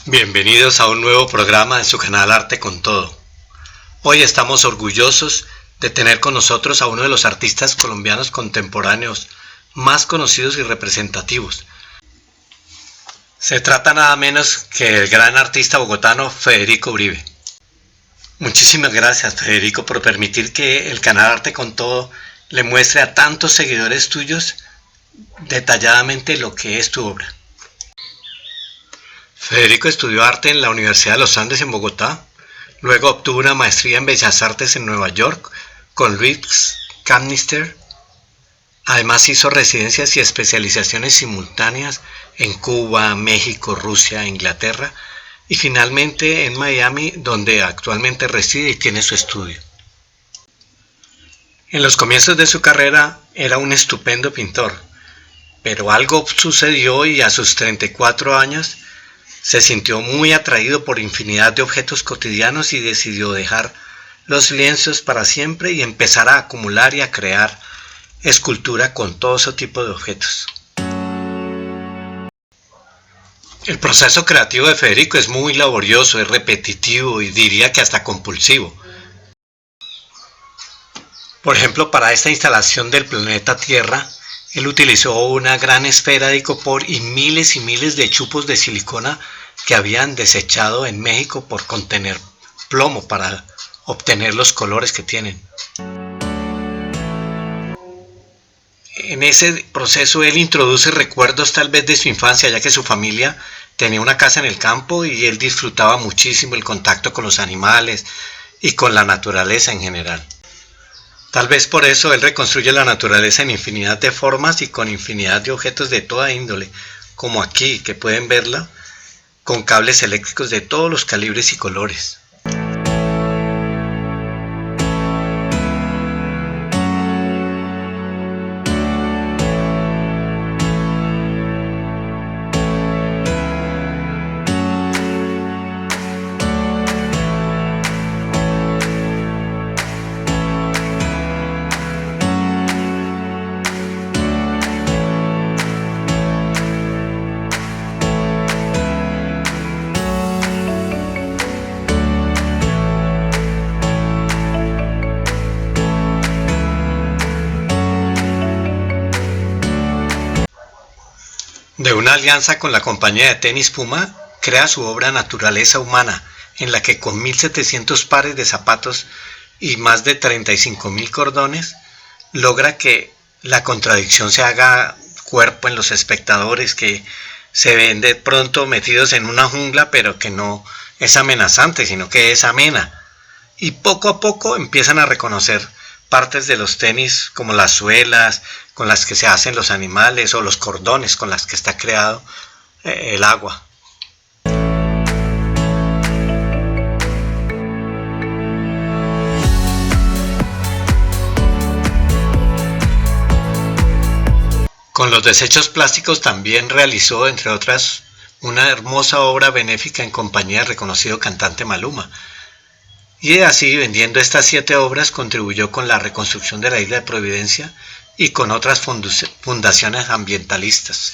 Bienvenidos a un nuevo programa en su canal Arte con Todo. Hoy estamos orgullosos de tener con nosotros a uno de los artistas colombianos contemporáneos más conocidos y representativos. Se trata nada menos que del gran artista bogotano Federico Uribe. Muchísimas gracias, Federico, por permitir que el canal Arte con Todo le muestre a tantos seguidores tuyos detalladamente lo que es tu obra. Federico estudió arte en la Universidad de los Andes en Bogotá, luego obtuvo una maestría en Bellas Artes en Nueva York con Louis Cannister. Además hizo residencias y especializaciones simultáneas en Cuba, México, Rusia, Inglaterra y finalmente en Miami, donde actualmente reside y tiene su estudio. En los comienzos de su carrera era un estupendo pintor, pero algo sucedió y a sus 34 años se sintió muy atraído por infinidad de objetos cotidianos y decidió dejar los lienzos para siempre y empezar a acumular y a crear escultura con todo ese tipo de objetos. El proceso creativo de Federico es muy laborioso, es repetitivo y diría que hasta compulsivo. Por ejemplo, para esta instalación del planeta Tierra, él utilizó una gran esfera de icopor y miles de chupos de silicona que habían desechado en México por contener plomo para obtener los colores que tienen. En ese proceso él introduce recuerdos tal vez de su infancia, ya que su familia tenía una casa en el campo y él disfrutaba muchísimo el contacto con los animales y con la naturaleza en general. Tal vez por eso él reconstruye la naturaleza en infinidad de formas y con infinidad de objetos de toda índole, como aquí, que pueden verla, con cables eléctricos de todos los calibres y colores. De una alianza con la compañía de tenis Puma, crea su obra Naturaleza Humana, en la que con 1700 pares de zapatos y más de 35.000 cordones, logra que la contradicción se haga cuerpo en los espectadores, que se ven de pronto metidos en una jungla, pero que no es amenazante, sino que es amena. Y poco a poco empiezan a reconocer partes de los tenis, como las suelas con las que se hacen los animales o los cordones con las que está creado el agua. Con los desechos plásticos también realizó, entre otras, una hermosa obra benéfica en compañía del reconocido cantante Maluma. Y así, vendiendo estas 7 obras, contribuyó con la reconstrucción de la isla de Providencia y con otras fundaciones ambientalistas.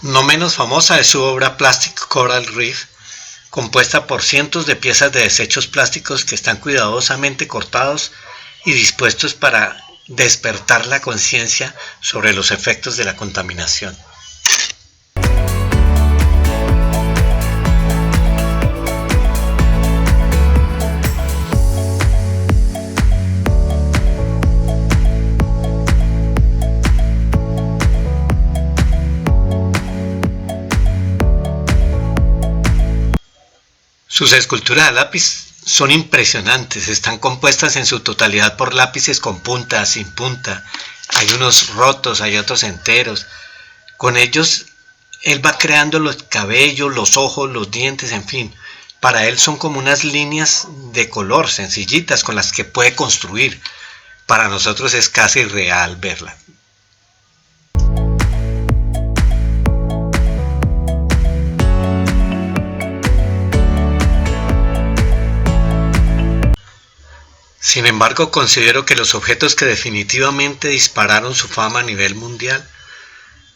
No menos famosa es su obra Plastic Coral Reef, compuesta por cientos de piezas de desechos plásticos que están cuidadosamente cortados y dispuestos para despertar la conciencia sobre los efectos de la contaminación. Sus esculturas a lápiz son impresionantes, están compuestas en su totalidad por lápices con punta, sin punta. Hay unos rotos, hay otros enteros. Con ellos él va creando los cabellos, los ojos, los dientes, en fin. Para él son como unas líneas de color sencillitas con las que puede construir. Para nosotros es casi irreal verla. Sin embargo, considero que los objetos que definitivamente dispararon su fama a nivel mundial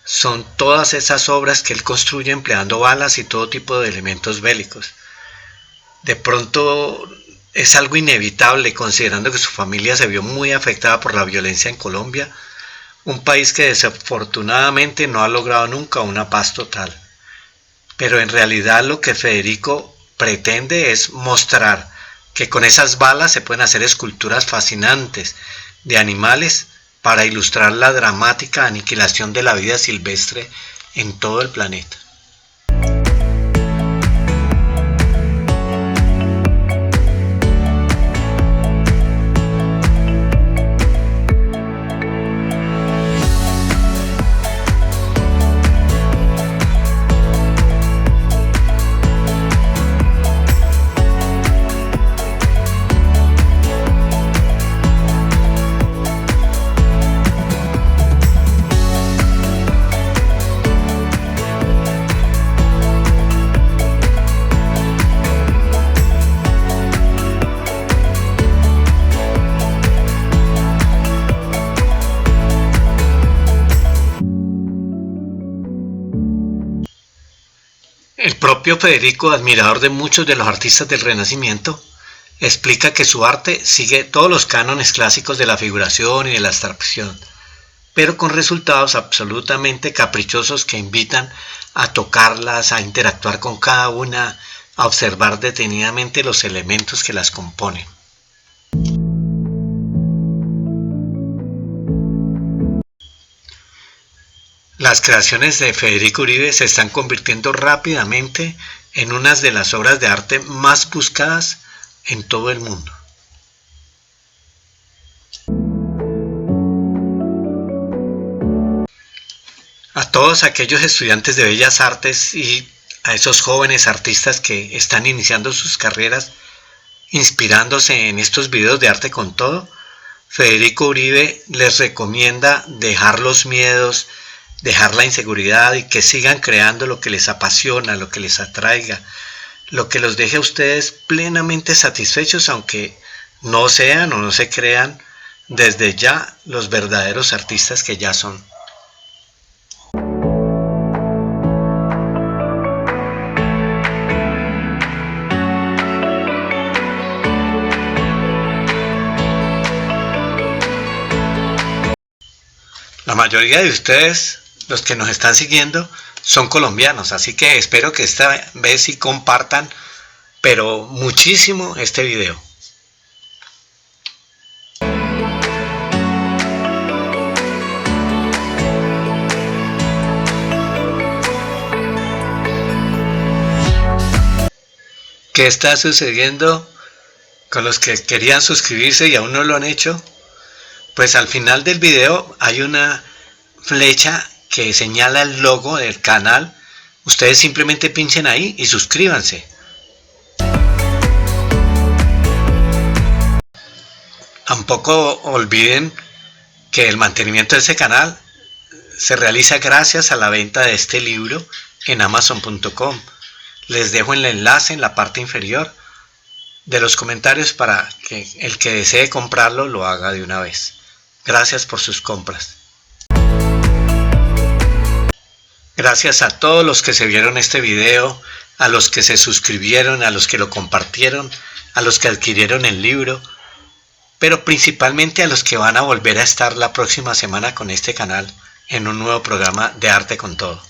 son todas esas obras que él construye empleando balas y todo tipo de elementos bélicos. De pronto es algo inevitable considerando que su familia se vio muy afectada por la violencia en Colombia, un país que desafortunadamente no ha logrado nunca una paz total. Pero en realidad lo que Federico pretende es mostrar que con esas balas se pueden hacer esculturas fascinantes de animales para ilustrar la dramática aniquilación de la vida silvestre en todo el planeta. El propio Federico, admirador de muchos de los artistas del Renacimiento, explica que su arte sigue todos los cánones clásicos de la figuración y de la abstracción, pero con resultados absolutamente caprichosos que invitan a tocarlas, a interactuar con cada una, a observar detenidamente los elementos que las componen. Las creaciones de Federico Uribe se están convirtiendo rápidamente en unas de las obras de arte más buscadas en todo el mundo. A todos aquellos estudiantes de Bellas Artes y a esos jóvenes artistas que están iniciando sus carreras inspirándose en estos videos de arte con todo, Federico Uribe les recomienda dejar los miedos, dejar la inseguridad y que sigan creando lo que les apasiona, lo que les atraiga, lo que los deje a ustedes plenamente satisfechos, aunque no sean o no se crean desde ya los verdaderos artistas que ya son. La mayoría de ustedes, los que nos están siguiendo, son colombianos, así que espero que esta vez sí compartan, pero muchísimo, este video. ¿Qué está sucediendo con los que querían suscribirse y aún no lo han hecho? Pues al final del video hay una flecha que señala el logo del canal. Ustedes simplemente pinchen ahí y suscríbanse. Tampoco olviden que el mantenimiento de ese canal se realiza gracias a la venta de este libro en Amazon.com. Les dejo el enlace en la parte inferior de los comentarios para que el que desee comprarlo lo haga de una vez. Gracias por sus compras. Gracias a todos los que se vieron este video, a los que se suscribieron, a los que lo compartieron, a los que adquirieron el libro, pero principalmente a los que van a volver a estar la próxima semana con este canal en un nuevo programa de Arte con Todo.